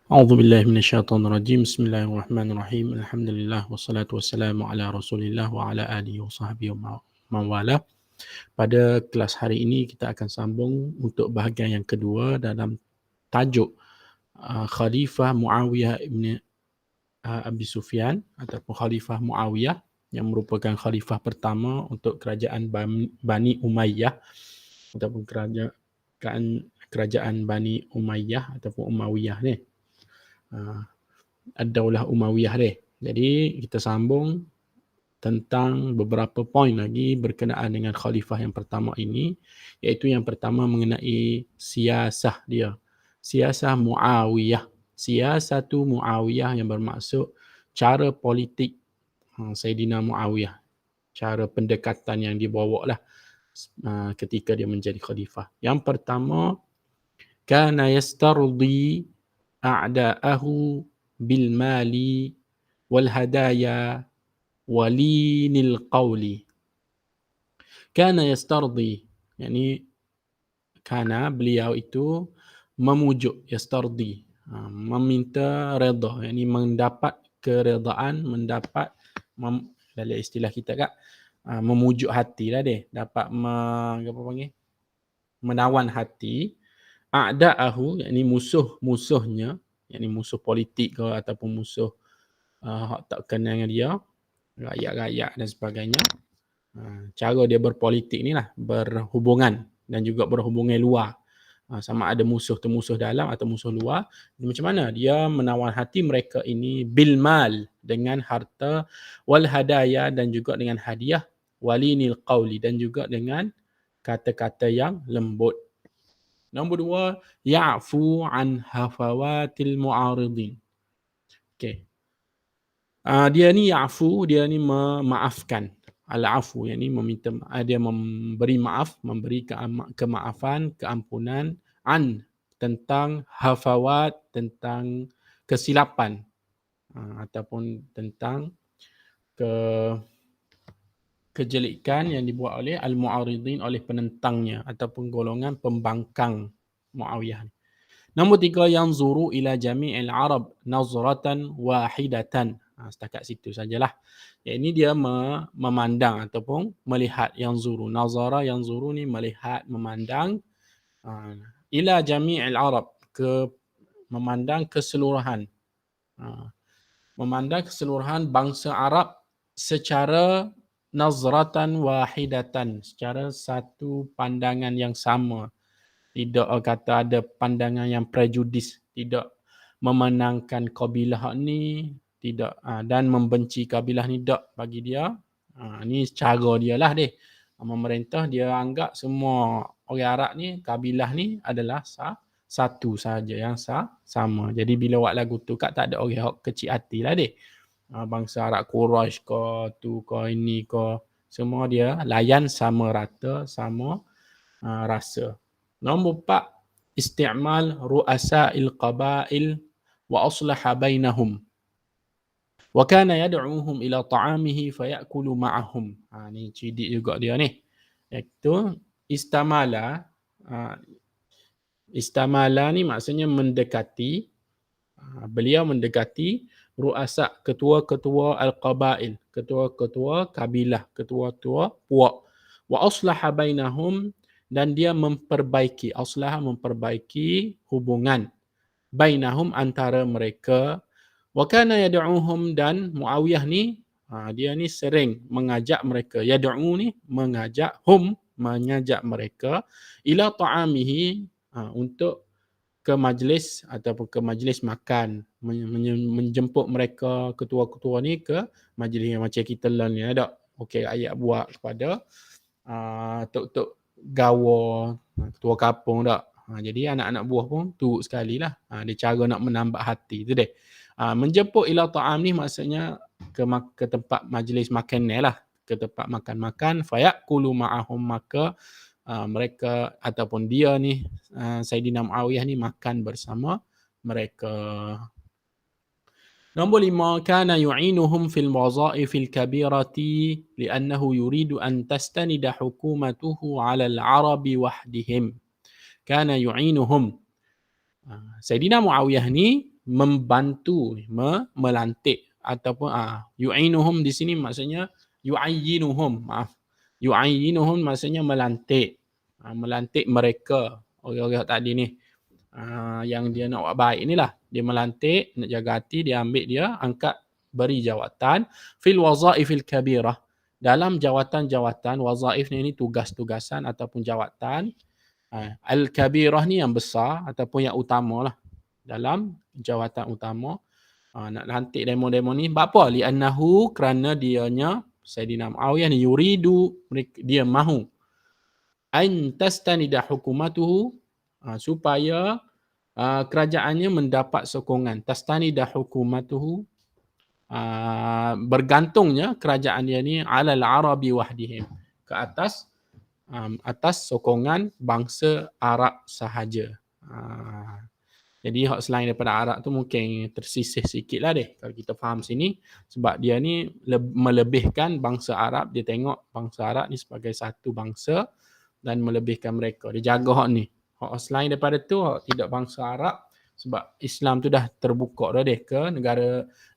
أعوذ بالله من الشيطان الرجيم بسم الله الرحمن الرحيم الحمد لله والصلاة والسلام على رسول الله وعلى آله وصحبه ومن والاه. Pada kelas hari ini kita akan sambung untuk bahagian yang kedua dalam tajuk Khalifah Muawiyah ibn Abi Sufyan ataupun Khalifah Muawiyah yang merupakan khalifah pertama untuk kerajaan Bani Umayyah ataupun kerajaan Bani Umayyah ataupun Umayyah ni. Ad-Daulah Umayyah dia. Jadi kita sambung tentang beberapa poin lagi berkenaan dengan khalifah yang pertama ini, iaitu yang pertama mengenai siasah dia. Siasah Muawiyah. Siasatu Muawiyah yang bermaksud cara politik Sayyidina Muawiyah. Cara pendekatan yang dibawa lah ketika dia menjadi khalifah. Yang pertama, kana yastardi a'da'ahu bil mali wal hadaya walinil qawli. Kana yastardi, yani kana beliau itu memujuk, yastardi, meminta redha, yani mendapat keredaan, mendapat dalam istilah kita kat memujuk hati lah dia, dapat apa panggil, menawan hati a'da'ahu, yani musuhnya, yani musuh politik ke ataupun musuh tak kenal dengan dia, rakyat-rakyat dan sebagainya. Cara dia berpolitik ni lah, berhubungan dan juga berhubungan luar. Sama ada musuh tu musuh dalam atau musuh luar. Macam mana dia menawan hati mereka ini bil mal, dengan harta, wal hadaya, dan juga dengan hadiah, walinil qawli, dan juga dengan kata-kata yang lembut. Nombor dua, ya'fu an hafawatil mu'aridin. Okay. Dia ni ya'fu, dia ni memaafkan. Al-afu, yang ni meminta, dia memberi maaf, memberi kemaafan, keampunan, tentang hafawat, tentang kesilapan, ataupun tentang kejelikan yang dibuat oleh al-mu'aridin, oleh penentangnya ataupun golongan pembangkang Muawiyah. Nombor tiga, yanzuru ila jami'il Arab nazratan wahidatan. Setakat situ sajalah. Ini dia memandang ataupun melihat, yanzuru, nazara, yanzuru ni melihat, memandang, ila jami'il Arab, memandang keseluruhan. Memandang keseluruhan bangsa Arab secara nazratan wahidatan, secara satu pandangan yang sama. Tidak kata ada pandangan yang prejudis, tidak memenangkan kabilah ni, tidak, dan membenci kabilah ni, tak, bagi dia. Ni cara dia lah dia. Memerintah dia anggap semua orang Arab ni, kabilah ni adalah satu saja, yang sama. Jadi bila buat lagu tu kat, tak ada orang kecil hati lah dia. Bangsa Arab Quraisy ke, tu ke, ini ke, semua dia layan sama rata, sama rasa. Nombor 4, isti'mal ru'asa'il qabail wa aslaha bainahum. Wa kana yad'uhum ila ta'amihi fayakulu ma'ahum. Ni cidik juga dia ni. Iaitu istamala. Istamala ni maksudnya mendekati. Beliau mendekati ru'asa, ketua-ketua al-qabail, ketua-ketua kabilah, ketua-ketua puak. Wa aslaha bainahum, dan dia memperbaiki, aslaha, memperbaiki hubungan, bainahum, antara mereka. Wa kana yad'uhum, dan Muawiyah ni dia ni sering mengajak mereka, yad'u ni mengajak, mengajak mereka, ila ta'amihi, untuk ke majlis ataupun ke majlis makan, menjemput mereka ketua-ketua ni ke majlis yang macam kita learn ni ada. Okey, ayat buat kepada tok-tok gawa, ketua kampung tak. Jadi anak-anak buah pun turut sekali lah. Dia cara nak menambah hati tu deh. Menjemput ila ta'am ni maksudnya ke tempat majlis makan ni lah, ke tempat makan-makan. Fayakulu ma'ahum, maka mereka ataupun dia ni, Sayyidina Muawiyah ni, makan bersama mereka. Nombor 5, kana yu'inuhum fil wazaifil kabirati li'annahu yuridu an tastanida hukumatuhu 'ala al-'arabi wahdihim. Kana yu'inuhum. Sayyidina Muawiyah ni membantu, melantik ataupun yu'inuhum di sini maksudnya yu'ayyinuhum, maaf. Yu'ayyinuhum maksudnya melantik. Melantik mereka, orang-orang tadi ni. Yang dia nak buat baik ni lah. Dia melantik, nak jaga hati, dia ambil dia, angkat, beri jawatan. Fil wazaifil kabirah. Dalam jawatan-jawatan, wazaif ni tugas-tugasan ataupun jawatan. Al-kabirah ni yang besar ataupun yang utama lah. Dalam jawatan utama. Nak lantik demo-demo ni. Sebab apa? Li'annahu kerana dianya, Sayyidina Muawiyah ni yuridu, dia mahu. An tastanida hukumatuhu, supaya kerajaannya mendapat sokongan. Tastanida hukumatuhu, bergantungnya kerajaan dia ni alal arabi wahdihim, ke atas sokongan bangsa Arab sahaja. Jadi hak selain daripada Arab tu mungkin tersisih sikit lah deh kalau kita faham sini. Sebab dia ni melebihkan bangsa Arab. Dia tengok bangsa Arab ni sebagai satu bangsa dan melebihkan mereka. Dia jaga hak ni. Hak selain daripada tu, hak tidak bangsa Arab. Sebab Islam tu dah terbuka dah deh ke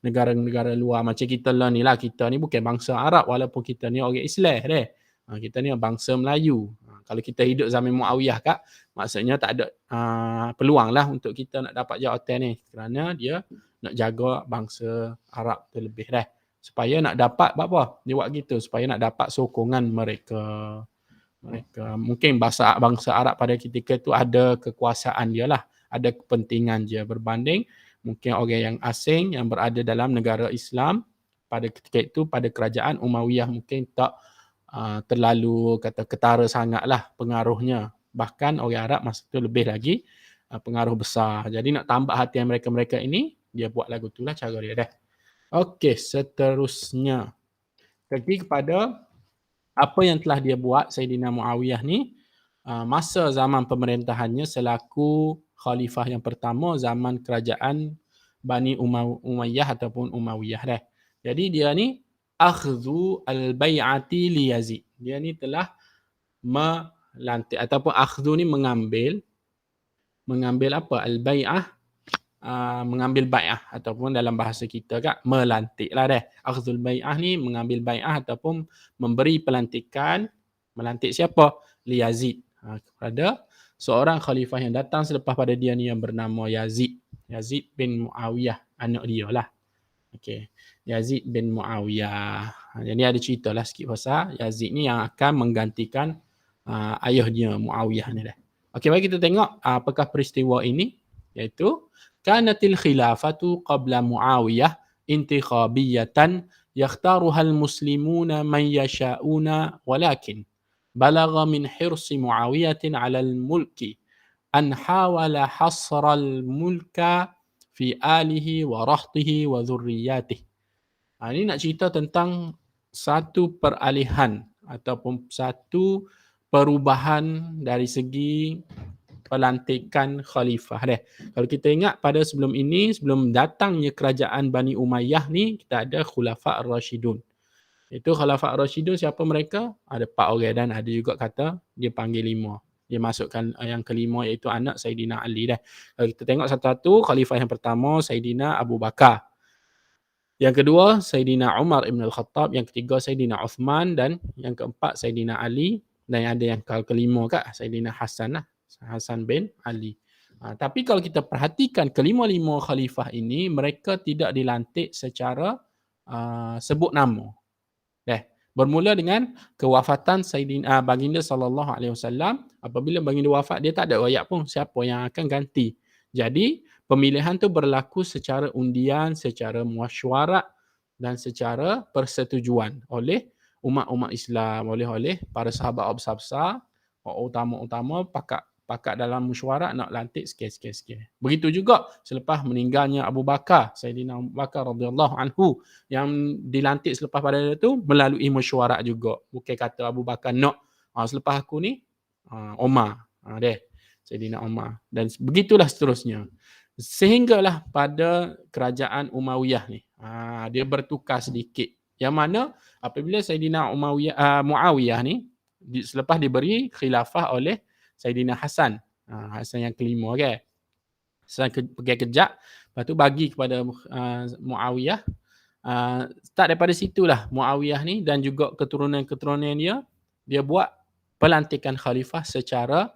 negara-negara luar. Macam kita lah ni lah. Kita ni bukan bangsa Arab walaupun kita ni orang Islam deh. Kita ni bangsa Melayu. Kalau kita hidup zaman Muawiyah kak, maksudnya tak ada peluang lah untuk kita nak dapat jawatan ni. Kerana dia nak jaga bangsa Arab terlebih dah. Supaya nak dapat apa? Dia buat gitu. Supaya nak dapat sokongan mereka. Mungkin bangsa Arab pada ketika itu ada kekuasaan dia lah. Ada kepentingan dia berbanding mungkin orang yang asing yang berada dalam negara Islam pada ketika itu, pada kerajaan Umayyah mungkin tak terlalu ketara sangat lah pengaruhnya. Bahkan orang Arab masa tu lebih lagi pengaruh besar. Jadi nak tambah hatian mereka-mereka ini, dia buat lagu tu lah cara dia dah. Okey, seterusnya. Pergi kepada apa yang telah dia buat Sayyidina Muawiyah ni masa zaman pemerintahannya selaku khalifah yang pertama zaman kerajaan Bani Umayyah ataupun Umayyah dah. Jadi dia ni akhdhu al-bay'ati li Yazid. Dia ni telah melantik ataupun akhdhu ni mengambil apa? Al-bay'ah, mengambil bai'ah ataupun dalam bahasa kita kak melantik lah dah. Akhdhul bai'ah ni mengambil bai'ah ataupun memberi pelantikan. Melantik siapa? Li Yazid. Kepada seorang khalifah yang datang selepas pada dia ni yang bernama Yazid. Yazid bin Muawiyah, anak dia lah. Okey. Yazid bin Muawiyah. Jadi ada cerita lah sikit pasal Yazid ni yang akan menggantikan ayahnya Muawiyah ni dah. Okey, mari kita tengok apakah peristiwa ini, iaitu kanatil khilafatu qabla Muawiyah intikhabiyatan yakhtaruha al-muslimuna man yasha'una walakin balagha min hirsi Muawiyatin 'ala al-mulki an hawala hasra al-mulka fi alihi wa rahtihi wa dhurriyyatihi. Ini nak cerita tentang satu peralihan ataupun satu perubahan dari segi pelantikan khalifah dah. Kalau kita ingat pada sebelum ini, sebelum datangnya kerajaan Bani Umayyah ni, kita ada Khulafa' Ar-Rashidun. Itu Khulafa' Ar-Rashidun siapa mereka? Ada 4 orang dan ada juga kata dia panggil 5. Dia masukkan yang kelima iaitu anak Sayyidina Ali dah. Kalau kita tengok satu-satu, khalifah yang pertama Sayyidina Abu Bakar. Yang kedua Sayyidina Umar Ibn Al-Khattab, yang ketiga Sayyidina Uthman dan yang keempat Sayyidina Ali dan ada yang kelima kak Sayyidina Hasan lah. Hasan bin Ali. Tapi kalau kita perhatikan kelima-lima khalifah ini, mereka tidak dilantik secara sebut nama. Bermula dengan kewafatan Sayyidina Baginda sallallahu alaihi wasallam. Apabila baginda wafat, dia tak ada rakyat pun siapa yang akan ganti. Jadi pemilihan tu berlaku secara undian, secara mesyuarat dan secara persetujuan oleh umat-umat Islam, oleh para sahabat besar-besar, utama-utama pakat dalam mesyuarat nak lantik sikit-sikit. Begitu juga selepas meninggalnya Abu Bakar, Sayyidina Abu Bakar radhiyallahu anhu, yang dilantik selepas pada itu melalui mesyuarat juga. Bukan kata Abu Bakar nak selepas aku ni Umar. Sayyidina Umar. Dan begitulah seterusnya. Sehinggalah pada kerajaan Umayyah ni, dia bertukar sedikit. Yang mana apabila Sayyidina Muawiyah ni selepas diberi khilafah oleh Sayyidina Hasan. Hasan yang kelima kan. pergi kejap, lepas tu bagi kepada Muawiyah. Start daripada situlah Muawiyah ni dan juga keturunan-keturunan dia buat pelantikan khalifah secara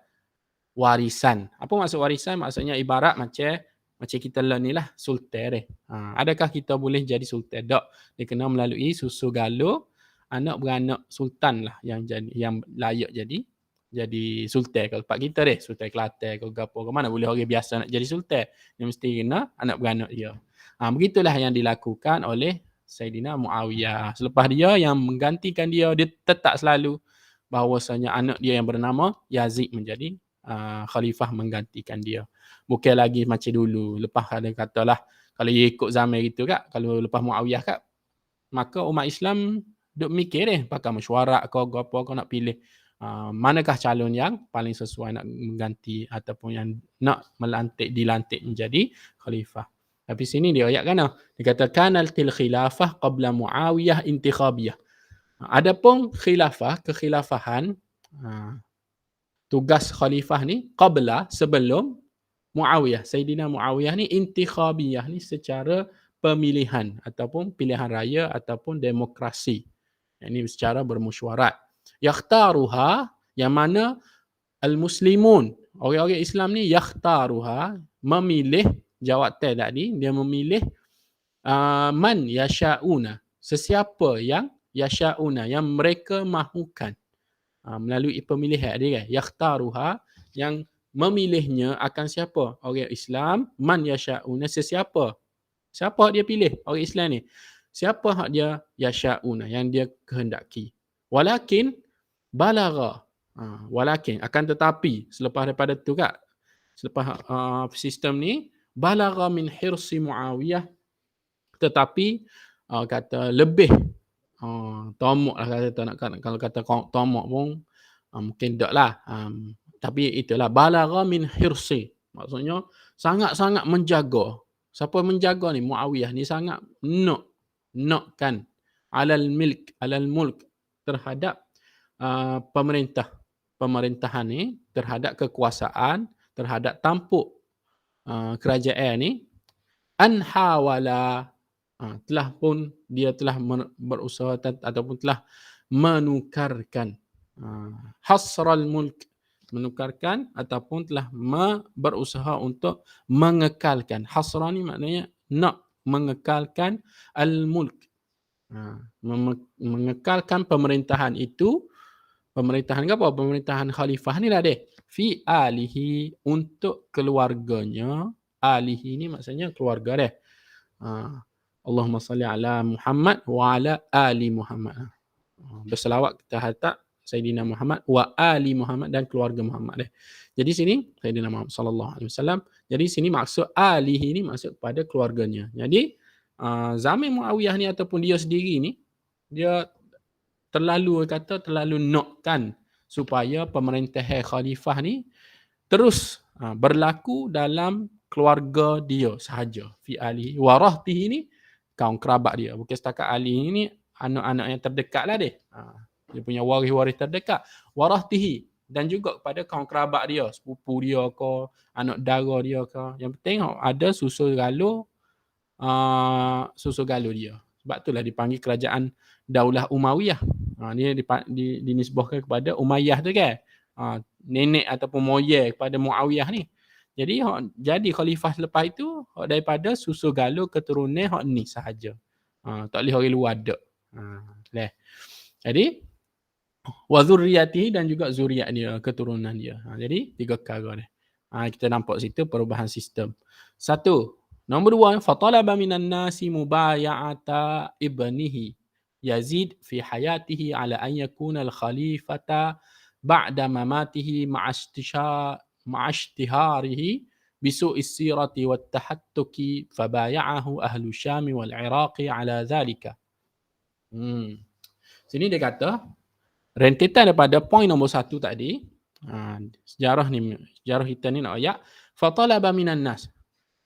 warisan. Apa maksud warisan? Maksudnya ibarat macam kita learn ni lah, sultan. Adakah kita boleh jadi sultan? Tak. Dia kena melalui susu galuh anak beranak sultan lah yang layak jadi sultan. Kalau tempat kita sultan Kelantan ke apa ke mana boleh orang biasa nak jadi sultan. Dia mesti kena anak beranak dia. Begitulah yang dilakukan oleh Saidina Muawiyah. Selepas dia yang menggantikan dia tetap selalu bahawasanya anak dia yang bernama Yazid menjadi khalifah menggantikan dia. Bukan lagi macam dulu. Lepas ada katalah kalau dia ikut zaman gitu kak, kalau lepas Muawiyah kak, maka umat Islam duk mikir pakai mesyuarat ke apa kau nak pilih manakah calon yang paling sesuai nak mengganti ataupun yang nak dilantik menjadi khalifah. Tapi sini dia ayat kan dia kata kanaltil khilafah qabla Muawiyah intikhabiyah. Adapun kekhilafahan tugas khalifah ni qabla sebelum Muawiyah, Sayyidina Muawiyah ni intikhabiyah ni secara pemilihan ataupun pilihan raya ataupun demokrasi. Ini secara bermesyuarat. Yakhtaruha yang mana al-muslimun, orang-orang Islam ni yakhtaruha memilih jawatan tadi, dia memilih man yasha'una, sesiapa yang yasha'una, yang mereka mahukan melalui pemilihan dia kan. Yakhtaruha yang memilihnya akan siapa? Orang Islam, man yasha'una, sesiapa. Siapa dia pilih? Orang Islam ni. Siapa hak dia yasha'una, yang dia kehendaki. Walakin balagha. Walakin akan tetapi selepas daripada tu kak, selepas sistem ni balagha min hirsi Muawiyah, tetapi kata lebih tomok lah kata nak kalau kata tomok pun mungkin tak lah, tapi itulah balagha min hirsi, maksudnya sangat-sangat menjaga. Siapa menjaga ni? Muawiyah ni sangat nakkan alal mulk terhadap pemerintahan ni, terhadap kekuasaan, terhadap tampuk kerajaan ni, anhawala dia telah berusaha ataupun telah menukarkan hasral mulk, menukarkan ataupun telah berusaha untuk mengekalkan. Hasra ni maknanya nak mengekalkan al-mulk, mengekalkan pemerintahan itu. Pemerintahan ke apa? Pemerintahan khalifah ni lah deh. Fi alihi, untuk keluarganya. Alihi ni maksudnya keluarga deh. Allahumma salli ala Muhammad wa ala ali Muhammad. Berselawat kita hantar Sayyidina Muhammad wa ali Muhammad dan keluarga Muhammad deh. Jadi sini Sayyidina Muhammad sallallahu alaihi wasallam. Jadi sini maksud alihi ni maksud pada keluarganya. Jadi zaman Muawiyah ni ataupun dia sendiri ni, dia terlalu nakkan supaya pemerintahan khalifah ni terus berlaku dalam keluarga dia sahaja. Fi alihi wa rahtihi ni kaum kerabat dia. Bukan setakat alihi ni anak-anak yang terdekat lah dia. Dia punya waris-waris terdekat. Wa rahtihi, dan juga kepada kaum kerabat dia, sepupu dia ke, anak dara dia ke. Yang penting ada susu galuh dia. Sebab itulah dipanggil kerajaan Daulah Umayyah. Dia dinisbahkan kepada Umayyah tu kan. Nenek ataupun moyang kepada Muawiyah ni. Jadi khalifah selepas itu daripada susu galuh keturunan hak ni sahaja. Tak boleh orang luar ada. Jadi wa zurriyati, dan juga zuriat dia, keturunan dia. Jadi 3 perkara ni. Kita nampak situ perubahan sistem. 1. Nombor 2, fatalaba minan nasi mubaya'ata ibnihi Yazid fi hayatihi ala an yakuna al-khalifata ba'da mamatihi ma'ashtiharihi bisu'i sirati wat tahattuki fabaya'ahu ahlu Syam wal Iraqi ala dhalika. Sini dia kata rentetan daripada poin nombor 1 tadi, sejarah kita ni nak ayat fatalaba minan nas.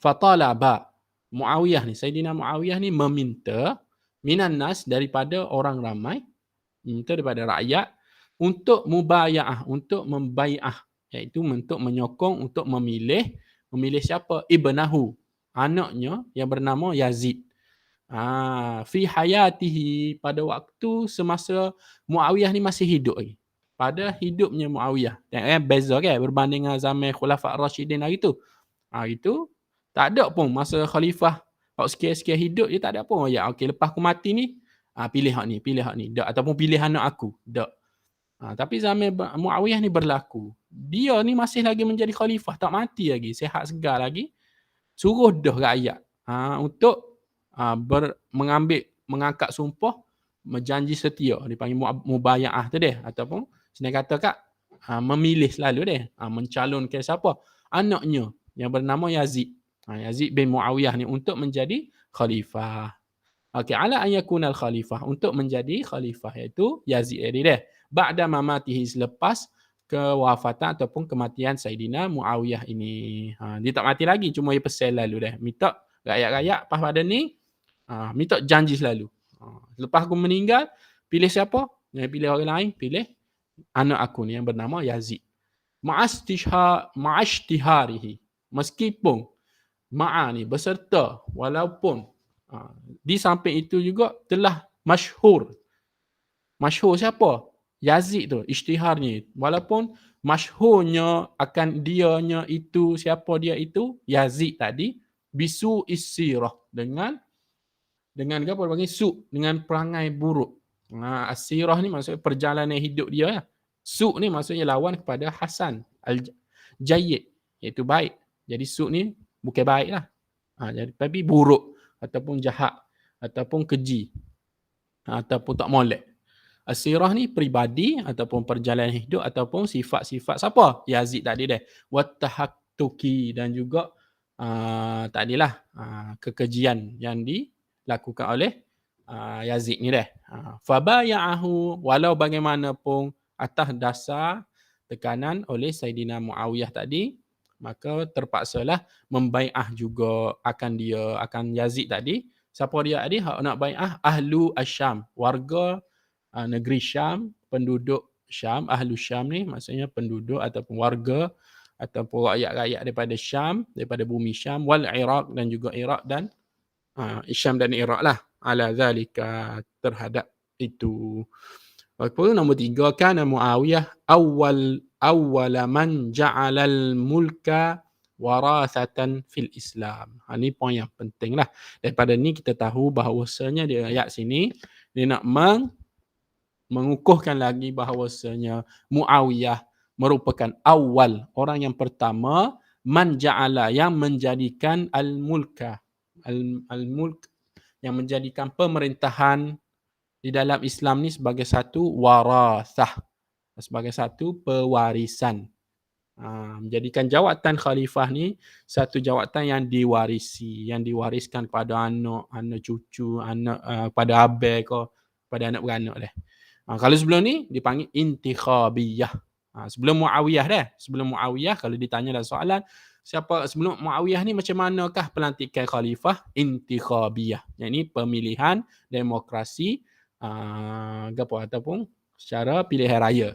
Fatalaba, Muawiyah ni, Sayyidina Muawiyah ni meminta minan nas, daripada orang ramai, minta daripada rakyat untuk mubaya'ah, untuk membai'ah, iaitu untuk menyokong, untuk memilih Memilih siapa? Ibnahu. Anaknya yang bernama Yazid. Fi hayatihi, pada waktu semasa Muawiyah ni masih hidup lagi. Pada hidupnya Muawiyah. Tengok beza kan berbanding dengan zaman Khulafa' Ar-Rasyidin hari tu. Itu tak ada pun masa khalifah hak sekian-sekian hidup dia tak ada pun. Ya okey lepas aku mati ni pilih hak ni, pilih hak ni. Tak ataupun pilih anak aku. Tak. Tapi zaman Muawiyah ni berlaku. Dia ni masih lagi menjadi khalifah, tak mati lagi, sihat segar lagi. Suruh dah rakyat untuk mengangkat sumpah berjanji setia, dipanggil mubayaah tu dia, ataupun senang kata kak memilih selalu dia mencalonkan siapa? Anaknya yang bernama Yazid. Yazid bin Muawiyah ni untuk menjadi khalifah. Okey, ala an yakuna al-khalifah, untuk menjadi khalifah iaitu Yazid tadi dia. Ba'da mamatihi, selepas kewafatan ataupun kematian Saidina Muawiyah ini. Dia tak mati lagi, cuma dia pesan lalu dah. Minta rakyat-rakyat pas pada ni minta janji selalu. Lepas aku meninggal, pilih siapa? Jangan pilih orang lain, pilih anak aku ni yang bernama Yazid. Ma'ashtiharihi. Meskipun ni beserta, walaupun di samping itu juga telah masyhur. Masyhur siapa? Yazid tu, isytiharnya. Walaupun masyhurnya akan dianya itu, siapa dia itu? Yazid tadi. Bisu isirah. Dengan apa panggil su, dengan perangai buruk. Asirah ni maksudnya perjalanan hidup dia. Su ni maksudnya lawan kepada Hasan al-Jayyid, iaitu baik. Jadi su ni bukan baik lah. Tapi buruk ataupun jahat ataupun keji ataupun tak molek. Asirah ni peribadi ataupun perjalanan hidup ataupun sifat-sifat siapa? Yazid tadi dia. Wattahaktuki, dan juga tadilah kekejian yang dilakukan oleh Yazid ni dia. Fabaya'ahu, walau bagaimanapun atas dasar tekanan oleh Saidina Muawiyah tadi, maka terpaksalah membai'ah juga akan Yazid tadi. Siapa dia tadi? Hak nak bai'ah ahlu Asyam, warga negeri Syam, penduduk Syam. Ahlu Syam ni maksudnya penduduk ataupun warga ataupun rakyat-rakyat daripada Syam, daripada bumi Syam, wal Iraq, dan juga Iraq dan Syam dan Iraq lah. Ala zalika, terhadap itu. Lepas nombor 3, kana Muawiyah awwala man ja'alal mulka warasatan fil Islam. Ini poin yang penting lah. Daripada ni kita tahu bahawasanya di ayat sini dia nak mengukuhkan lagi bahawasanya Muawiyah merupakan awal, orang yang pertama, man ja'ala, yang menjadikan al-mulka, al-mulk, yang menjadikan pemerintahan di dalam Islam ni sebagai satu warasah, sebagai satu pewarisan. Menjadikan jawatan khalifah ni satu jawatan yang diwarisi, yang diwariskan kepada anak cucu, pada abang ke, pada anak beranak dia. Kalau sebelum ni dipanggil intikhabiyah. Sebelum Muawiyah dah. Sebelum Muawiyah, kalau ditanya dalam soalan, siapa sebelum Muawiyah ni macam manakah pelantikan khalifah? Intikhabiyah. Yang ini pemilihan demokrasi ataupun secara pilihan raya.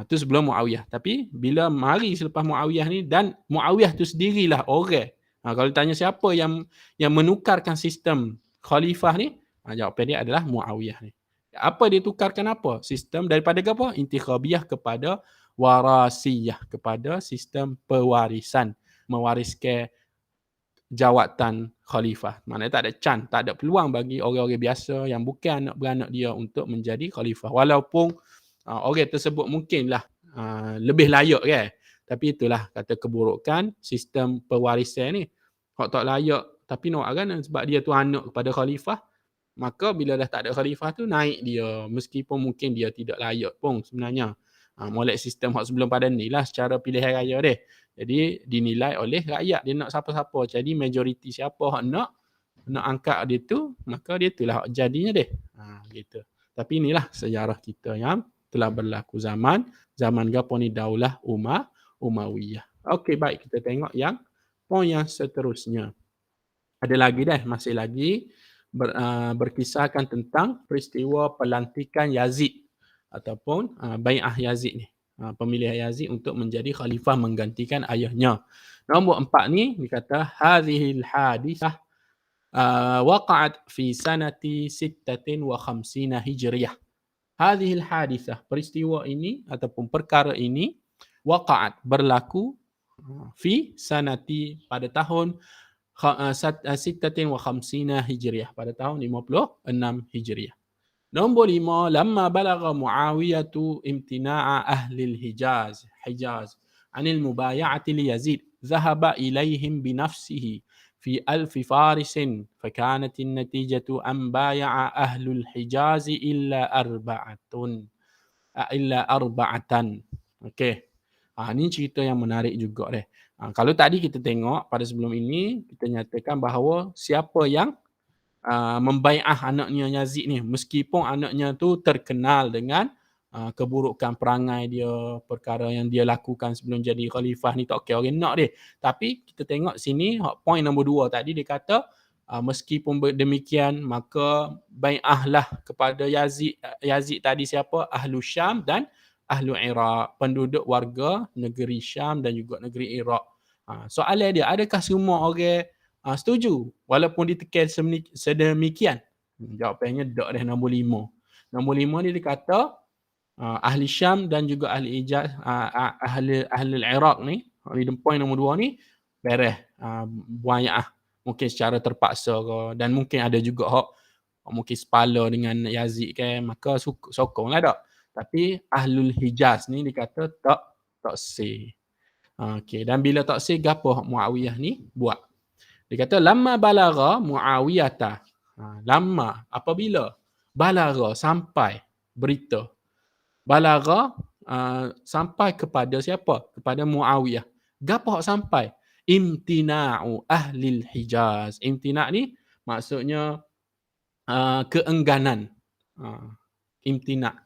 Itu sebelum Muawiyah. Tapi bila mari selepas Muawiyah ni, dan Muawiyah tu sendirilah orang. Kalau ditanya siapa yang menukarkan sistem khalifah ni, jawapan dia adalah Muawiyah ni. Apa dia tukarkan apa? Sistem daripada apa? Intikhabiyah kepada warasiyah, kepada sistem pewarisan, mewariskan jawatan khalifah. Maknanya tak ada chance, tak ada peluang bagi orang-orang biasa yang bukan anak beranak dia untuk menjadi khalifah. Walaupun orang tersebut mungkinlah lebih layak kan. Tapi itulah kata keburukan sistem pewarisan ni. Hak tak layak tapi nak kan sebab dia tu anak kepada khalifah, maka bila dah tak ada khalifah tu naik dia, meskipun mungkin dia tidak layak pun sebenarnya. Molek sistem hak sebelum pada ni lah secara pilihan raya dia. Jadi dinilai oleh rakyat, dia nak siapa-siapa. Jadi majoriti siapa hak nak angkat dia tu, maka dia itulah hak jadinya dia. Gitu. Tapi inilah sejarah kita yang telah berlaku zaman gapo ni Daulah Umayyah. Okey, baik, kita tengok yang poin yang seterusnya. Ada lagi dah, masih lagi berkisahkan tentang peristiwa pelantikan Yazid ataupun bai'ah Yazid ni. Pemilihan Yazid untuk menjadi khalifah menggantikan ayahnya. Nombor 4 ni dia kata hadhil hadithah waqa'at fi sanati 56 Hijriyah. Hadhil hadithah, peristiwa ini ataupun perkara ini waqa'at, berlaku fi sanati, pada tahun 56 Hijriyah, pada tahun 56 Hijriyah. Nombor 5, lamma balagha Muawiyatu imtina'a ahli Hijaz anil mubaya'ati li Yazid, dhahaba ilaihim binafsihi في 1000 فارس فكانت النتيجة أن بايع أهل الحجاز إلا أربعة. Okey. Ni cerita yang menarik juga deh. Kalau tadi kita tengok pada sebelum ini, kita nyatakan bahawa siapa yang membai'ah anaknya Yazid ni, meskipun anaknya tu terkenal dengan keburukan perangai dia, perkara yang dia lakukan sebelum jadi khalifah ni tak okey orang nak dia. Tapi kita tengok sini point nombor 2 tadi dia kata meskipun demikian maka bai'ahlah kepada Yazid tadi siapa? Ahlu Syam dan Ahlu Iraq, penduduk warga negeri Syam dan juga negeri Iraq. Soalan dia, adakah semua orang setuju walaupun ditekan sedemikian? Jawapannya tak dah. Nombor 5 ni dia kata ahli Syam dan juga ahli Hijaz, ahli Iraq ni, point nombor 2 ni beres buayah, mungkin secara terpaksa ke, dan mungkin ada juga hak mungkin sepala dengan Yazid kan, maka sokonglah tak. Tapi ahlul Hijaz ni dikata tak sah. Okey, dan bila tak sah, gapo Muawiyah ni buat? Dia kata lamma balagha Muawiyata. Lamma, apabila balagha, sampai berita, balagha sampai kepada siapa? Kepada Muawiyah. Gapo sampai? Imtina'u ahlil Hijaz. Imtina' ni maksudnya keengganan. Imtina'.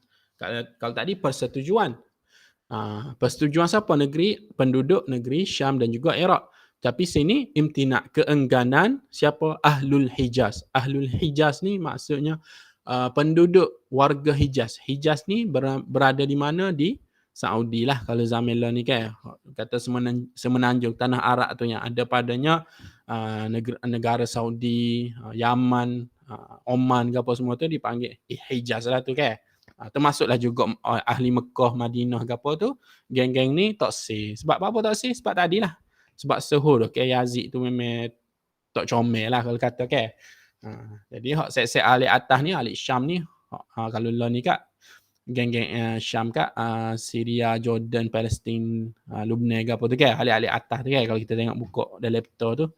Kalau tadi persetujuan. Persetujuan siapa? Penduduk negeri Syam dan juga Iraq. Tapi sini imtina', keengganan siapa? Ahlul Hijaz. Ahlul Hijaz ni maksudnya penduduk warga Hijaz. Hijaz ni berada di mana? Di Saudi lah kalau zaman ni kan. Kata semenanjung tanah Arab tu yang ada padanya negara Saudi, Yaman, Oman ke apa semua tu dipanggil Hijaz lah tu kan. Termasuklah juga ahli Mekah, Madinah ke apa tu, geng-geng ni tak sah. Sebab apa tak sah? Sebab tadilah. Sebab suhu tu Yazid tu memang tak comel lah kalau kata kan. Jadi hak set-set ahli atas ni, ahli Syam ni, kalau lah ni kat geng-geng Syam kat Syria, Jordan, Palestin, Lebanon ke apa tu kan, ahli-ahli atas tu kan. Kalau kita tengok buka dalam laptop tu,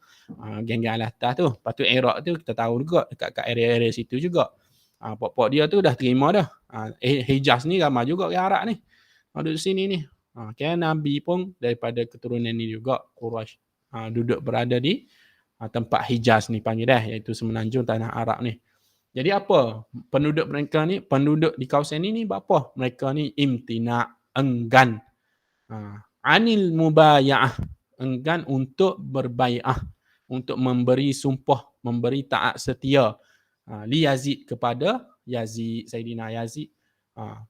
geng-geng ahli atas tu. Lepas tu Iraq tu kita tahu juga dekat area-area situ juga. Pok-pok dia tu dah terima dah. Hijaz ni ramai juga ke Arab ni. Duduk sini ni. Kan Nabi pun daripada keturunan ni juga, Quraisy. Duduk berada di tempat Hijaz ni panggil dah, iaitu semenanjung tanah Arab ni. Jadi apa? Penduduk mereka ni, penduduk di kawasan ni apa? Mereka ni imtina', enggan. Anil mubaya'ah, enggan untuk berbai'ah, untuk memberi sumpah, memberi taat setia li Yazid, kepada Yazid, Sayyidina Yazid.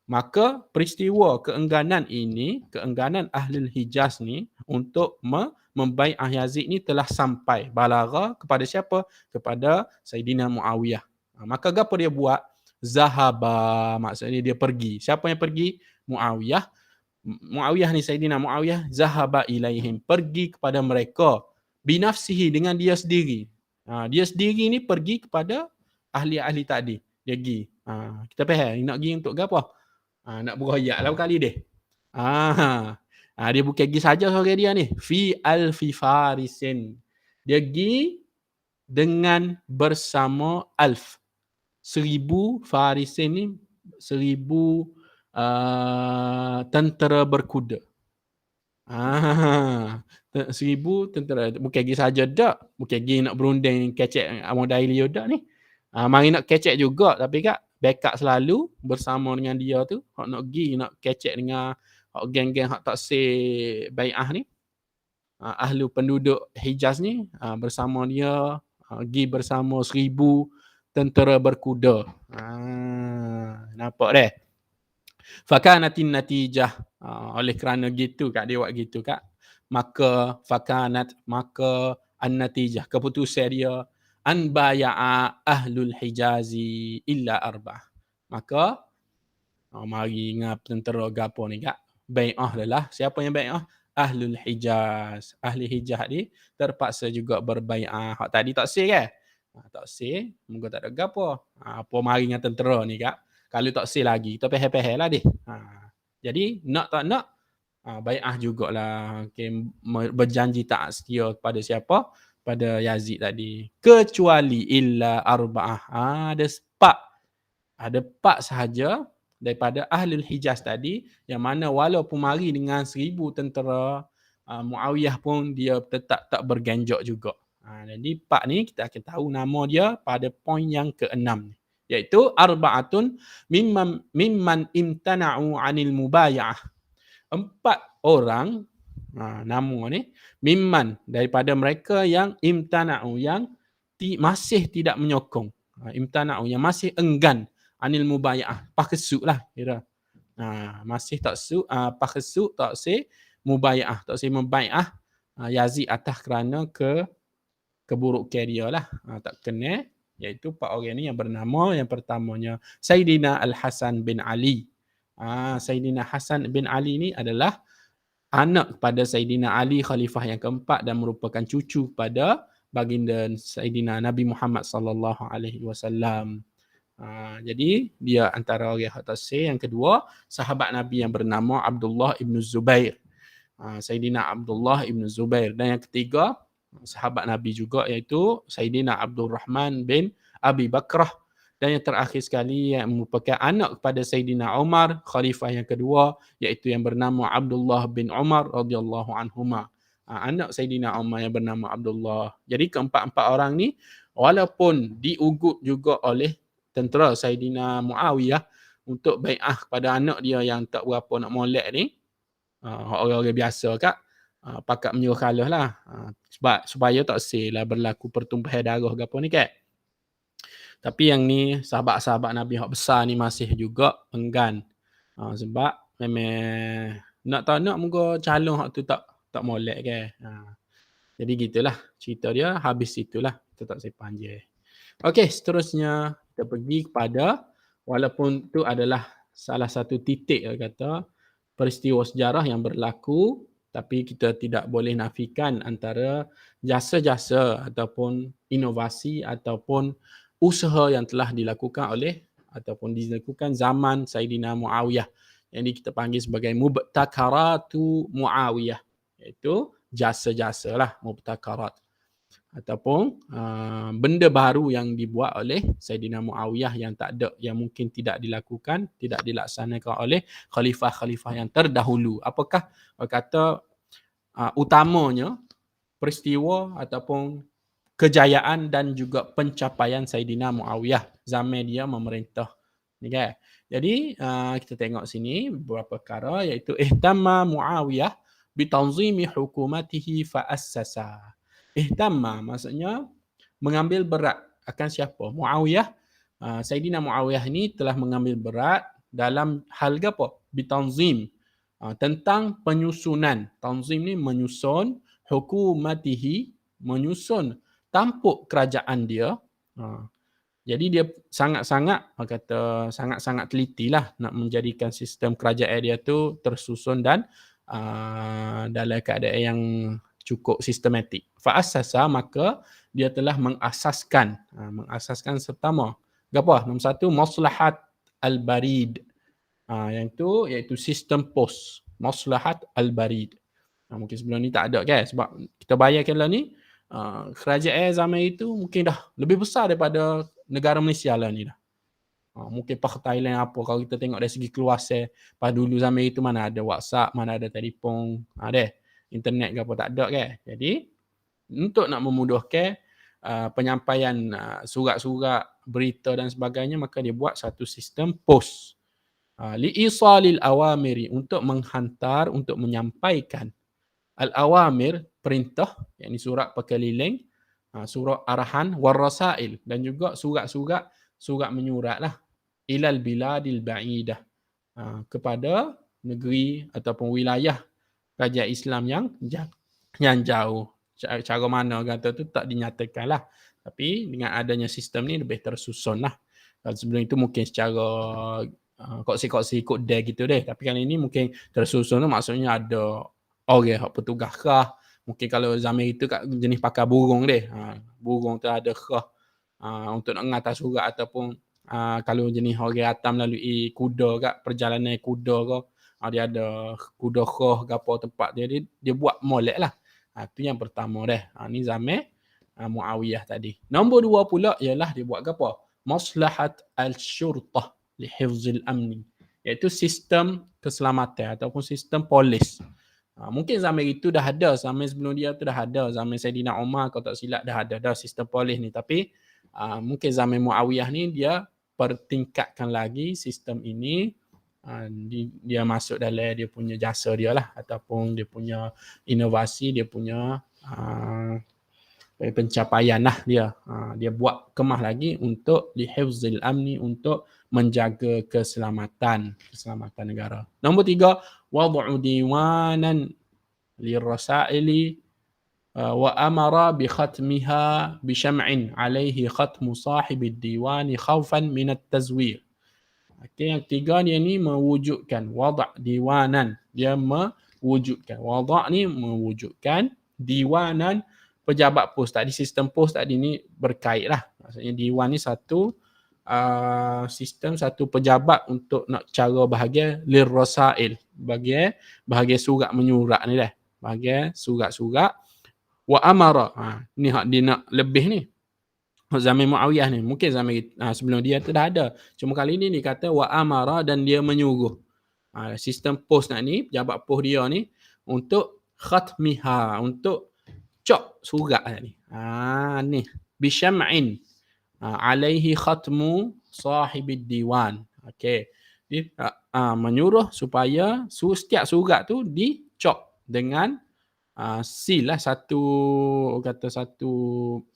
Maka peristiwa keengganan ini, keengganan ahli Hijaz ni untuk membai'ah Yazid ni telah sampai balagha kepada siapa? Kepada Sayyidina Muawiyah. Maka apa dia buat? Zahaba, maksudnya dia pergi. Siapa yang pergi? Muawiyah. Muawiyah ni, Sayyidina Muawiyah, zahaba ilaihim, pergi kepada mereka, binafsihi, dengan dia sendiri. Dia sendiri ni pergi kepada ahli-ahli tadi. Dia pergi. Kita faham nak pergi untuk apa? Nak beroyak lah kali dia. Dia bukan pergi saja seorang dia ni. Fi alfi farisin. Dia pergi dengan bersama 1000 farisin ni, 1000 tentera berkuda. 1000 tentera. Bukan pergi saja dak. Bukan pergi nak berunding kecek Ahmad Daili dak ni. Mari nak kecek juga, tapi kak backup selalu bersama dengan dia tu. Hak nak pergi nak kecek dengan hak geng-geng hak tak say bai'ah ni. Ahli penduduk Hijaz ni bersama dia, pergi bersama 1000 tentera berkuda. Nampak deh. Fakanatin natijah. Oleh kerana gitu kak, dia buat gitu kak, maka fakanat, maka an-natijah, keputusan dia an baya'a ahlul hijazi illa arba'ah. Maka mari ngap tentera gapo ni kak. Bai'ah adalah siapa yang bai'ah? Ahlul Hijaz. Ahli Hijaz ni terpaksa juga berbai'ah. Hak tadi tak sah kan? Tak sah, moga tak ada gapo. Apa mari dengan tentera ni kak. Kalau tak sah lagi, kita pehel-pehel lah deh. Jadi nak tak nak bai'ah jugalah. Okay, berjanji taat setia kepada siapa? Pada Yazid tadi. Kecuali illa arba'ah. Ada empat sahaja daripada Ahlul Hijaz tadi, yang mana walaupun mari dengan 1,000 tentera, Muawiyah pun dia tetap tak bergenjok juga. Jadi empat ni kita akan tahu nama dia pada poin yang ke-6 ni, iaitu arba'atun mimman imtana'u 'anil mubaya'ah. 4 orang nama ni mimman daripada mereka yang imtana'u, yang masih tidak menyokong, imtana'u yang masih enggan, anil mubaya'ah, pakesuk lah kira. Masih tak su, pakesuk, tak se mubaya'ah, tak se mubaya'ah Yazid atas kerana keburukan dia lah. Tak kena, iaitu 4 orang ni yang bernama, yang pertamanya Sayyidina Al-Hasan bin Ali. Sayyidina Hasan bin Ali ni adalah anak kepada Sayyidina Ali, khalifah yang keempat, dan merupakan cucu pada baginda Sayyidina Nabi Muhammad sallallahu alaihi wasallam. Jadi dia antara orang yang tasir. Yang kedua, sahabat Nabi yang bernama Abdullah ibn Zubair. Sayyidina Abdullah ibn Zubair. Dan yang ketiga, sahabat Nabi juga, iaitu Sayyidina Abdul Rahman bin Abi Bakrah. Dan yang terakhir sekali yang merupakan anak kepada Sayyidina Umar, khalifah yang kedua, iaitu yang bernama Abdullah bin Umar radhiyallahu anhuma. Anak Sayyidina Umar yang bernama Abdullah. Jadi keempat-empat orang ni walaupun diugut juga oleh tentera Sayyidina Muawiyah untuk bai'ah kepada anak dia yang tak berapa nak molek ni, orang-orang biasa kak, pakat menyuruh kalah lah, sebab supaya tak lah berlaku pertumpahan darah ke apa ni kak. Tapi yang ni sahabat-sahabat Nabi yang besar ni masih juga enggan, sebab memang nak tak nak moga calon hak tu tak molek ke. Jadi gitulah cerita dia, habis itulah, kita tak saya panjang. Okey, seterusnya kita pergi kepada, walaupun itu adalah salah satu titik kata peristiwa sejarah yang berlaku, tapi kita tidak boleh nafikan antara jasa-jasa ataupun inovasi ataupun usaha yang telah dilakukan oleh ataupun dilakukan zaman Sayyidina Muawiyah, yang ini kita panggil sebagai mubtakaratu Muawiyah, iaitu jasa-jasa lah, mubtakarat, ataupun benda baru yang dibuat oleh Sayyidina Muawiyah yang tak ada, yang mungkin tidak dilakukan, tidak dilaksanakan oleh khalifah-khalifah yang terdahulu. Apakah kata utamanya peristiwa ataupun kejayaan dan juga pencapaian Sayyidina Muawiyah zaman dia memerintah ni kan. Jadi kita tengok sini beberapa perkara, iaitu ihtamma Muawiyah bitanzimi hukumatihi fa assasa. Ihtamma maksudnya mengambil berat akan siapa? Muawiyah. Sayyidina Muawiyah ni telah mengambil berat dalam hal apa? Bitanzim, tentang penyusunan. Tanzim ni menyusun, hukumatihi menyusun tampuk kerajaan dia. Jadi dia sangat-sangat sangat-sangat telitilah nak menjadikan sistem kerajaan dia tu tersusun dan dalam keadaan yang cukup sistematik. Fa'asasa, maka dia telah mengasaskan pertama. Apa? Nombor 1, maslahat al-barid. Yang tu iaitu sistem pos. Maslahat al-barid. Mungkin sebelum ni tak ada kan? Sebab kita bayangkan lah ni, kerajaan zaman itu mungkin dah lebih besar daripada negara Malaysia lah ni dah. Mungkin Thailand apa, kalau kita tengok dari segi keluasan, pada dulu zaman itu mana ada WhatsApp, mana ada telefon, ada internet ke apa, tak ada kan. Jadi untuk nak memudahkan penyampaian surat-surat, berita dan sebagainya, maka dia buat satu sistem pos, li'isalil awamiri, untuk menghantar, untuk menyampaikan al-awamir, perintah, yakni surat perkeliling, surat arahan, warasail, dan juga surat menyurat lah, ilal biladil ba'idah, kepada negeri ataupun wilayah kerajaan Islam yang yang jauh. Cara mana kata tu tak dinyatakan lah. Tapi dengan adanya sistem ni lebih tersusun lah. Kalau sebelum itu mungkin secara koksi-koksi ikut day gitu deh. Tapi kali ini mungkin tersusun tu maksudnya ada orang hak petugas kah. Mungkin kalau zaman itu kat jenis pakai burung deh. Burung tu ada kah untuk nak mengatas surat ataupun kalau jenis orang atam melalui kuda kat perjalanan kuda ke. Dia ada kuda kah ke apa tempat dia, dia buat molek lah. Itu yang pertama deh. Ni zaman Muawiyah tadi. Nombor dua pula ialah dia buat apa? Maslahat al-syurtah lihifzil amni. Iaitu sistem keselamatan ataupun sistem polis. Mungkin zaman itu dah ada, zaman sebelum dia tu dah ada. Zaman Saidina Umar kalau tak silap dah ada dah sistem polis ni. Tapi mungkin zaman Muawiyah ni dia pertingkatkan lagi sistem ini. Dia masuk dalam dia punya jasa dia lah ataupun dia punya inovasi, dia punya pencapaian lah dia. Dia buat kemah lagi untuk lihifzil amni, untuk menjaga keselamatan negara. Nombor tiga, wad'u diwanan lirasaili wa amara bi khatmiha bi syam'in alaihi khatmu sahibid diwani khaufan min at-tazwir. Okay, yang ketiga dia ni mewujudkan wad' diwanan. Dia mewujudkan. Wad' ni mewujudkan diwanan pejabat pos. Tadi sistem pos tadi ni berkait lah. Maksudnya diwan ni satu sistem, satu pejabat untuk nak cara bahagian lirrasail. Bahagian surat menyurat ni dah. Bahagian surat-surat. Wa amara. Ni hak dia nak lebih ni. Zaman Muawiyah ni. Mungkin zaman sebelum dia tu dah ada. Cuma kali ni dia kata wa amara dan dia menyuruh. Sistem pos nak ni, pejabat pos dia ni untuk khatmiha, untuk cok surat ni. Ni. Bisyam'in. Alaihi khatmu sahibid diwan. Okey. Menyuruh supaya setiap surat tu dicok dengan seal lah, satu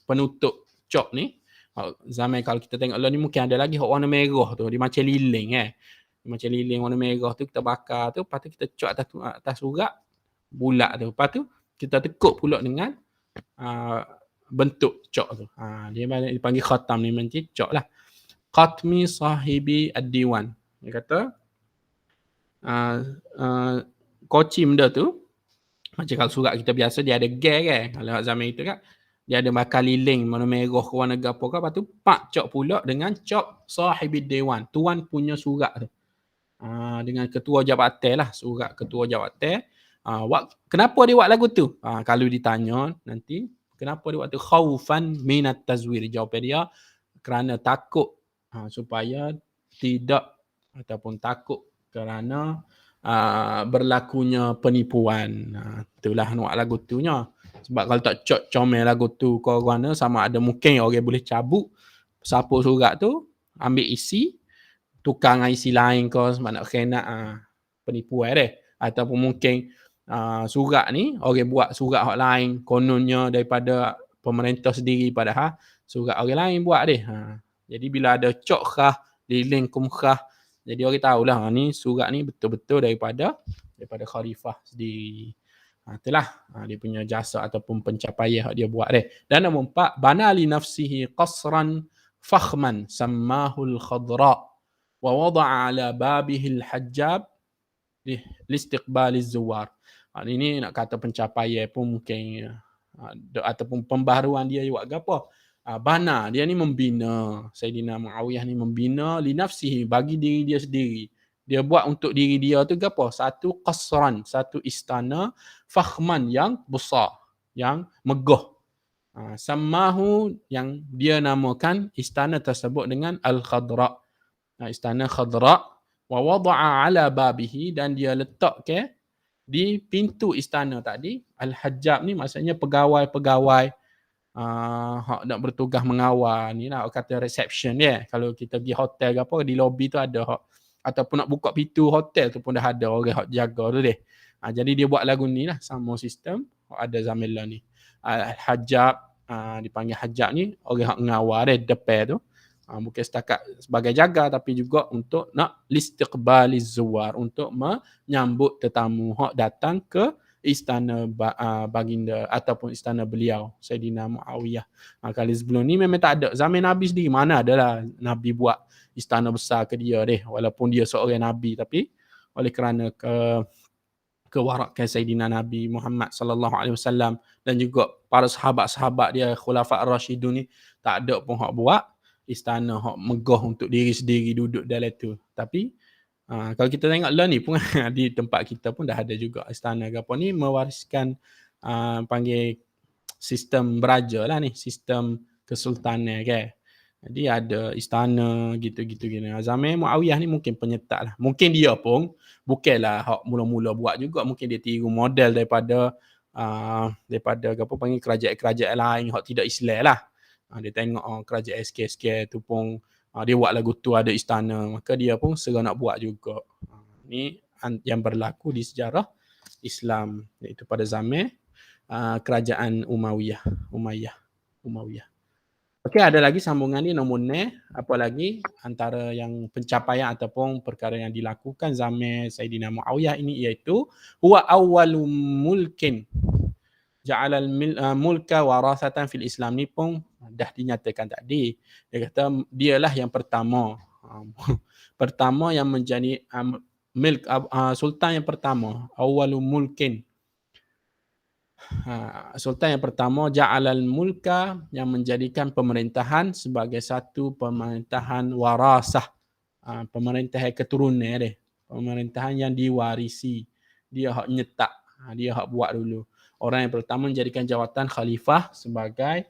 penutup cok ni. Zaman kalau kita tengok lah ni mungkin ada lagi warna merah tu, dia macam lilin macam lilin warna merah tu kita bakar tu, lepas tu kita cok atas surat bulat tu, lepas tu kita tekuk pula dengan bentuk cok tu. Dia dipanggil khatam ni, macam cok lah. Khatmi sahibi ad-diwan. Dia kata kocim dia tu macam kalau surat kita biasa dia ada gear kan. Kalau zaman itu kan dia ada bakal lilin warna merah ke warna apa ke, lepas tu pak cok pula dengan cok sahibid dewan, tuan punya surat tu. Dengan ketua jabatan lah, surat ketua jabatan. Kenapa dia buat lagu tu? Kalau ditanya nanti kenapa dia buat tu, khaufan minat tazwir. Jawapan dia kerana takut supaya tidak ataupun takut kerana berlakunya penipuan. Itulah nak lagu tu nya. Sebab kalau tak comel lagu tu korang sama ada mungkin orang boleh cabut sapu surat tu, ambil isi, tukar dengan isi lain ke sebab nak kena penipuan deh. Ataupun mungkin surat ni orang buat surat hak lain kononnya daripada pemerintah sendiri, padahal surat orang lain buat deh. Jadi bila ada cok khah, lilin kum khah, jadi orang tahulah ni surat ni betul-betul daripada khalifah sendiri. Itulah dia punya jasa ataupun pencapaian yang dia buat deh. Dan nombor 4, bana li nafsihi qasran fakhman sammahu al-khadra wa wada'a ala babihi al-hajjab listiqbali az-zuwar. Ini nak kata pencapaian pun mungkin ataupun pembaharuan dia buat apa? Bana, dia ni membina. Saidina Muawiyah ni membina li nafsihi, bagi diri dia sendiri. Dia buat untuk diri dia tu apa? Satu qasran, satu istana fakhman yang besar, yang megah. Sammahu, yang dia namakan istana tersebut dengan Al-Khadra. Istana Khadra. Wa wada'a ala babihi, dan dia letak di pintu istana tadi. Al-Hajjab ni maksudnya pegawai-pegawai hak nak bertugas mengawal ni lah, kata reception dia. Kalau kita pergi hotel ke apa, di lobby tu ada hak, ataupun nak buka pintu hotel tu pun dah ada orang hak jaga tu deh. Jadi dia buat lagu ni lah, sama sistem ada zaman lah ni. Al-Hajjab, dipanggil Hajjab ni orang hak mengawal deh depan tu. Bukan setakat sebagai jaga, tapi juga untuk nak listiqbali zuwar, untuk menyambut tetamu hak datang ke istana baginda ataupun istana beliau Saidina Muawiyah. Kali sebelum ni memang tak ada. Zaman Nabi sendiri mana adalah Nabi buat istana besar ke dia deh, walaupun dia seorang Nabi, tapi oleh kerana kewarakan Saidina Nabi Muhammad sallallahu alaihi wasallam dan juga para sahabat-sahabat dia Khulafa ar-Rasyidun ni, tak ada pun hak buat istana hak megah untuk diri sendiri duduk dalam tu. Tapi kalau kita tengok lah ni pun di tempat kita pun dah ada juga istana ke apa ni, mewariskan panggil sistem beraja lah ni, sistem kesultanan kan. Jadi ada istana gitu-gitu gini. Zaman Muawiyah ni mungkin penyerta lah. Mungkin dia pun bukanlah hak mula-mula buat juga, mungkin dia tiru model daripada apa panggil kerajaan-kerajaan lain hak tidak Islam lah. Dia tengok kerajaan SK tu pun dia buat lagu tu ada istana, maka dia pun segera nak buat juga. Ni yang berlaku di sejarah Islam, iaitu pada zaman kerajaan Umayyah. Okey, ada lagi sambungan ni nombor 9. Apa lagi antara yang pencapaian ataupun perkara yang dilakukan zaman Saidina Muawiyah ini, iaitu huwa awwalu mulkin ja'ala mulka warasatan fil Islam. Ni pun dah dinyatakan tadi. Dia kata dialah yang pertama pertama yang menjadi sultan yang pertama, awwalu mulkin. Sultan yang pertama ja'alal mulka, yang menjadikan pemerintahan sebagai satu pemerintahan warasah, pemerintahan keturunan dia, pemerintahan yang diwarisi. Dia hak nyetak, dia hak buat dulu. Orang yang pertama menjadikan jawatan khalifah sebagai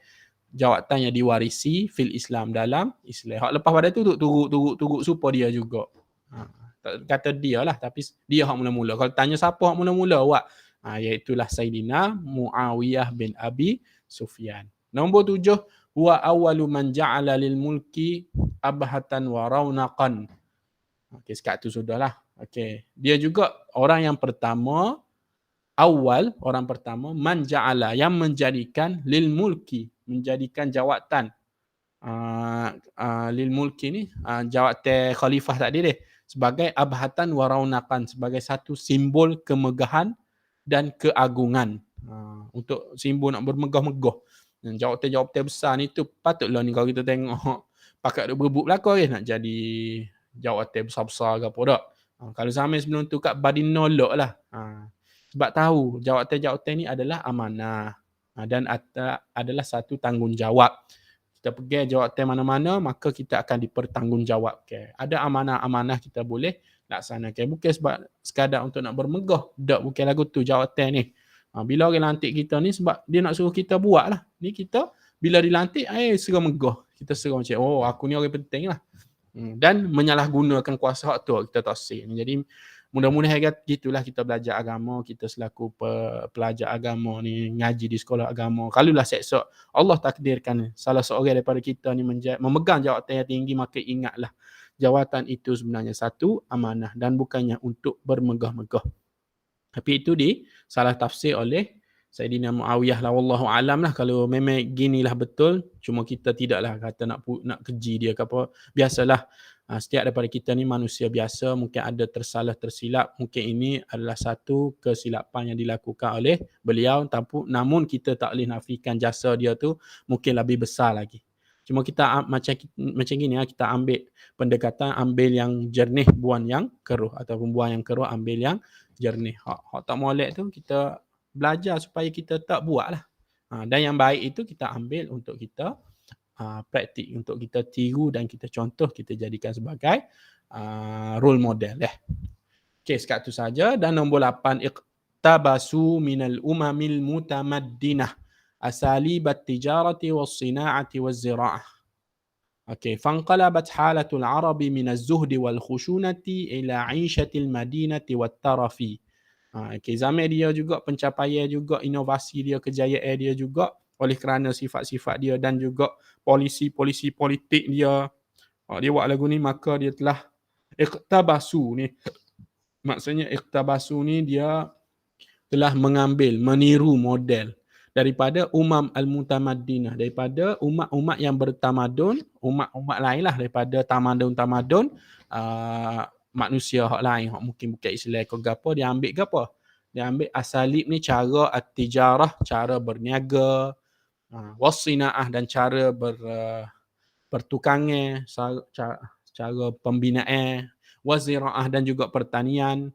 jawatan yang diwarisi fil Islam, dalam Islam. Hak lepas pada tu turut supaya dia juga. Kata dia lah, tapi dia hak mula-mula. Kalau tanya siapa hak mula-mula buat, iaitulah Saidina Muawiyah bin Abi Sufyan. Nombor 7, huwa awwalu man ja'ala lil mulki abhatan wa rawnaqan. Okey, sekat tu sudahlah. Okey, dia juga orang yang pertama, orang pertama man ja'ala, yang menjadikan lil mulki, menjadikan jawatan lil mulki ni jawatan khalifah tadi deh, sebagai abhatan wa rawnaqan, sebagai satu simbol kemegahan dan keagungan. Untuk simbol nak bermegah-megah. Jawatan-jawatan besar ni tu patutlah ni kalau kita tengok pakat duk berebut belakang nak jadi jawatan besar-besar ke apa tak. Kalau zaman sebelum tu kat badi nolak lah. Sebab tahu jawatan-jawatan ni adalah amanah dan adalah satu tanggungjawab. Kita pergi jawatan mana-mana, maka kita akan dipertanggungjawabkan. Ada amanah-amanah kita boleh laksanakan. Bukan sebab sekadar untuk nak bermegah. Tak, bukan lagu tu jawatan ni. Bila orang lantik kita ni sebab dia nak suruh kita buat lah. Ni kita bila dilantik, serah megah. Kita serah macam, aku ni orang penting lah. Dan menyalahgunakan kuasa hak tu, kita tak sih. Jadi mudah-mudahan gitulah kita belajar agama, kita selaku pelajar agama ni, ngaji di sekolah agama. Kalaulah seksa Allah takdirkan salah seorang daripada kita ni memegang jawatan yang tinggi, maka ingatlah jawatan itu sebenarnya satu amanah dan bukannya untuk bermegah-megah. Tapi itu disalah tafsir oleh Saidina Muawiyah lah, wallahu alam lah. Kalau memang ginilah betul, cuma kita tidaklah kata nak keji dia ke apa. Biasalah, setiap daripada kita ni manusia biasa, mungkin ada tersilap. Mungkin ini adalah satu kesilapan yang dilakukan oleh beliau, namun kita tak boleh nafikan jasa dia tu mungkin lebih besar lagi. Cuma kita macam gini, kita ambil pendekatan, ambil yang jernih, buang yang keruh, ataupun buang yang keruh, ambil yang jernih. Hak tak molek tu kita belajar supaya kita tak buat lah. Dan yang baik itu kita ambil untuk kita praktik, untuk kita tiru dan kita contoh, kita jadikan sebagai role model. Okay, sekat tu saja. Dan nombor 8, iqtabasu minal umamil mutamaddinah asalibat tijarati was-sina'ati waz-zira'ah. Okay, fanqalabat halatul arabi minaz zuhdi wal khushunati ila 'ishatil madinati wat tarafi. Okay, zaman dia juga, pencapaian juga, inovasi dia, kejayaan dia juga oleh kerana sifat-sifat dia dan juga polisi-polisi politik dia. Dia buat lagu ni, maka dia telah iqtabasu ni. Maksudnya iqtabasu ni dia telah mengambil, meniru model daripada umam al-mutamaddinah, daripada umat-umat yang bertamadun, umat-umat lain lah, daripada tamadun-tamadun manusia hak lain, hak mungkin bukan Islam ke gapo, dia ambil gapo, dia ambil asalib ni cara at-tijarah, cara berniaga, was-sinaah dan cara pertukangan, cara pembinaan, waziraah dan juga pertanian.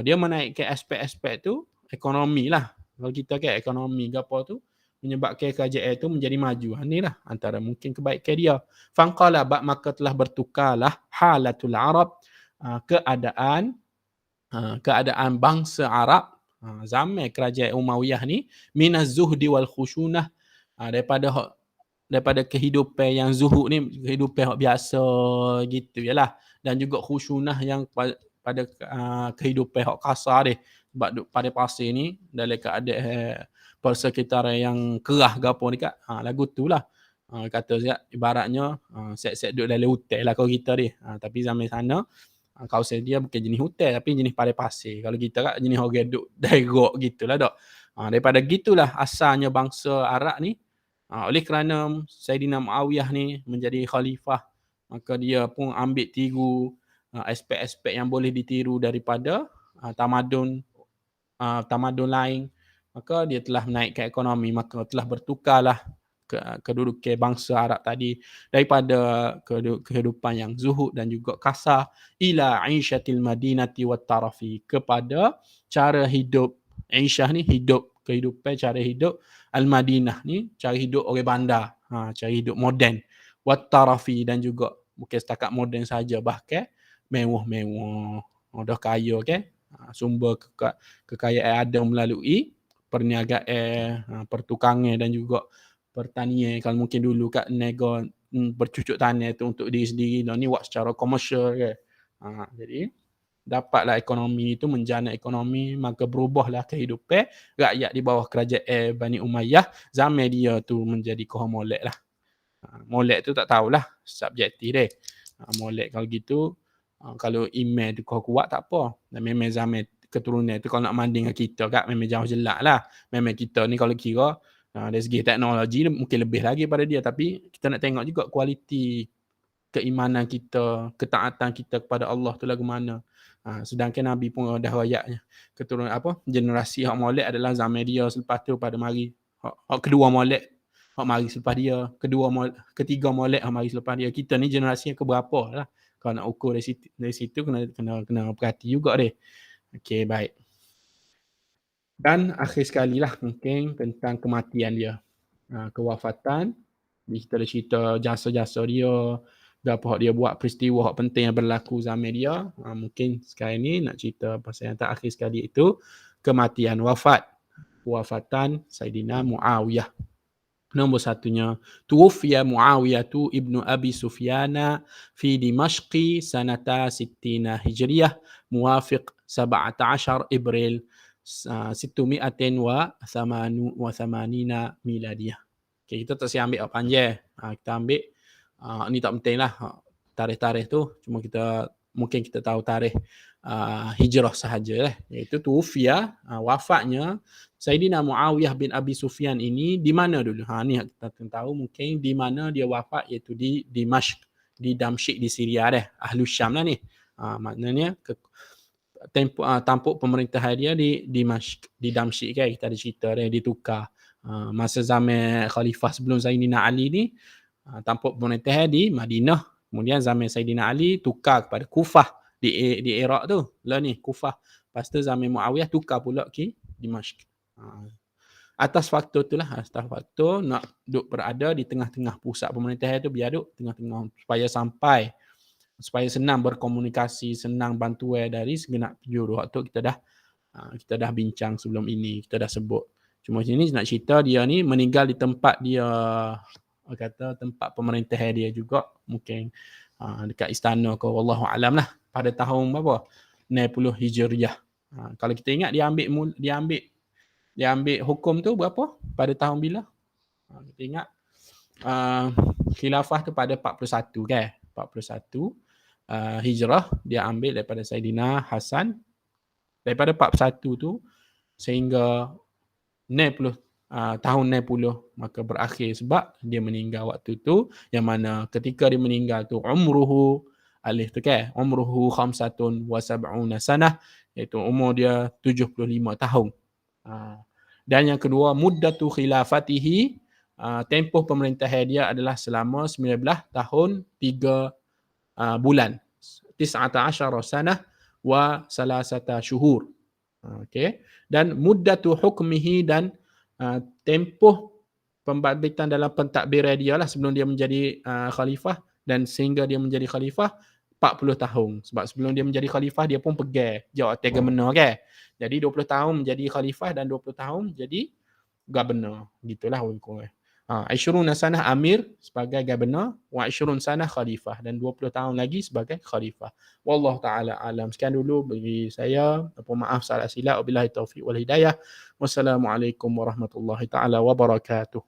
Dia menaikkan aspek-aspek tu ekonomi lah. Kalau kita kan ekonomi ke apa tu menyebabkan kerajaan itu menjadi maju. Inilah antara mungkin kebaikan dia. Fanqalabat, maka telah bertukarlah halatul Arab, keadaan bangsa Arab zaman kerajaan Umayyah ni, minaz zuhdi wal khusyunah, daripada kehidupan yang zuhud ni, kehidupan biasa gitu yalah, dan juga khusyunah yang pada kehidupan hak kasar dia. Sebab duk pada pasir ni dalam keadaan persekitaran yang kerah ke apa dekat, lagu tu lah. Kata siap ibaratnya set-set duduk dalam hotel lah kalau kita ni. Tapi zaman sana kawasan dia bukan jenis hotel tapi jenis padang pasir. Kalau kita kat jenis orang duduk daerah gitulah dak. Daripada gitulah asalnya bangsa Arab ni. Oleh kerana Saidina Muawiyah ni menjadi khalifah, maka dia pun ambil tiru aspek-aspek yang boleh ditiru daripada tamadun lain. Maka dia telah menaikkan ekonomi, maka telah bertukarlah kedudukan bangsa Arab tadi daripada kehidupan yang zuhud dan juga kasar ila aisyatil madinati wat tarafi, kepada cara hidup Aisyah ni, kehidupan cara hidup Al-Madinah ni, cara hidup orang bandar, cara hidup moden, wat tarafi, dan juga bukan setakat moden saja, bahkan mewah-mewah, dah kaya kan. Sumber kekayaan ada melalui perniagaan, pertukangan dan juga pertanian. Kalau mungkin dulu kat nego bercucuk tanah tu untuk diri sendiri, ni buat secara komersial kan. Jadi dapatlah ekonomi itu menjana ekonomi, maka berubahlah kehidupan rakyat di bawah kerajaan Bani Umayyah. Zaman dia tu menjadi kaum molek lah. Molek tu tak tahulah subjektif dia. Molek kalau gitu, kalau email tu kau kuat tak apa. Dan memang zaman keturunan tu kalau nak manding dengan kita kat memang jauh jelak lah. Memang kita ni kalau kira dari segi teknologi mungkin lebih lagi pada dia, tapi kita nak tengok juga kualiti keimanan kita, ketaatan kita kepada Allah tu lagu mana. Sedangkan Nabi pun dah rayaknya keturunan generasi hak molek adalah zaman dia, selepas tu pada mari hak kedua molek hak mari selepas dia, ketiga molek hak mari selepas dia. Kita ni generasi yang keberapa lah. Kalau nak ukur dari situ kena perhati juga deh. Okey, baik. Dan akhir sekali lah mungkin tentang kematian dia, kewafatan. Kita dah cerita jasa-jasa dia, apa dia buat, peristiwa hak penting yang berlaku zaman dia. Mungkin sekarang ni nak cerita pasal yang terakhir sekali itu kematian, wafatan Saidina Muawiyah. Nombor satunya, tuwfiya Muawiyah ibnu Abi Sufyana fi Dimashqi sanata 60 Hijriyah muwafiq 17 April 688 miladiyah. Okay, kita tak ambil panjang. Kita ambil ni tak penting lah tarikh-tarikh tu, cuma mungkin kita tahu tarikh hijrah sahaja lah. Iaitu tuwfiya, wafatnya Saidina Muawiyah bin Abi Sufyan ini di mana dulu? Ni kita tahu mungkin di mana dia wafat, iaitu di Dimashq, di Damsyik di Syria dah. Ahlu Syam lah ni. Maknanya tampuk pemerintahan dia di Dimashq, di Damsyik kan. Kita ada cerita dia ditukar. Masa zaman khalifah sebelum Saidina Ali ni, tampuk pemerintahan di Madinah. Kemudian zaman Saidina Ali tukar kepada Kufah di Iraq tu. Lah ni Kufah. Lepas tu zaman Muawiyah tukar pula ke Dimashq. Atas faktor itulah, atas faktor nak duk berada di tengah-tengah pusat pemerintahan tu, biar duk tengah-tengah supaya senang berkomunikasi, senang bantuan dari segenap penjuru. Waktu kita dah bincang sebelum ini, kita dah sebut. Cuma sini nak cerita dia ni meninggal di tempat dia, kata tempat pemerintahan dia juga, mungkin dekat istana ke, wallahu alam lah, pada tahun berapa? 60 Hijriah. Kalau kita ingat dia ambil hukum tu berapa? Pada tahun bila? Kita ingat khilafah tu pada 41 kan? 41 Hijrah dia ambil daripada Saidina Hasan. Daripada 41 tu sehingga 90 tahun 60 maka berakhir, sebab dia meninggal waktu tu, yang mana ketika dia meninggal tu umruhu 75 sanah, iaitu umur dia 75 tahun. Dan yang kedua, muddatu khilafatihi, tempoh pemerintahan dia adalah selama 19 tahun 3 bulan. 19 sanah wa salasata syuhur. Okey. Dan muddatu hukmihi, dan tempoh pembabit dalam pentadbiran dia lah sebelum dia menjadi khalifah dan sehingga dia menjadi khalifah 40 tahun. Sebab sebelum dia menjadi khalifah dia pun pegang jawatan governor kan. Jadi 20 tahun menjadi khalifah dan 20 tahun jadi governor. Gitulah hukumnya. 20 sanah amir sebagai governor, wa 20 sanah khalifah, dan 20 tahun lagi sebagai khalifah. Wallahu taala alam. Sekian dulu bagi saya. Apa maaf salah silap. Wabillahi taufiq wal hidayah. Wassalamualaikum warahmatullahi taala wabarakatuh.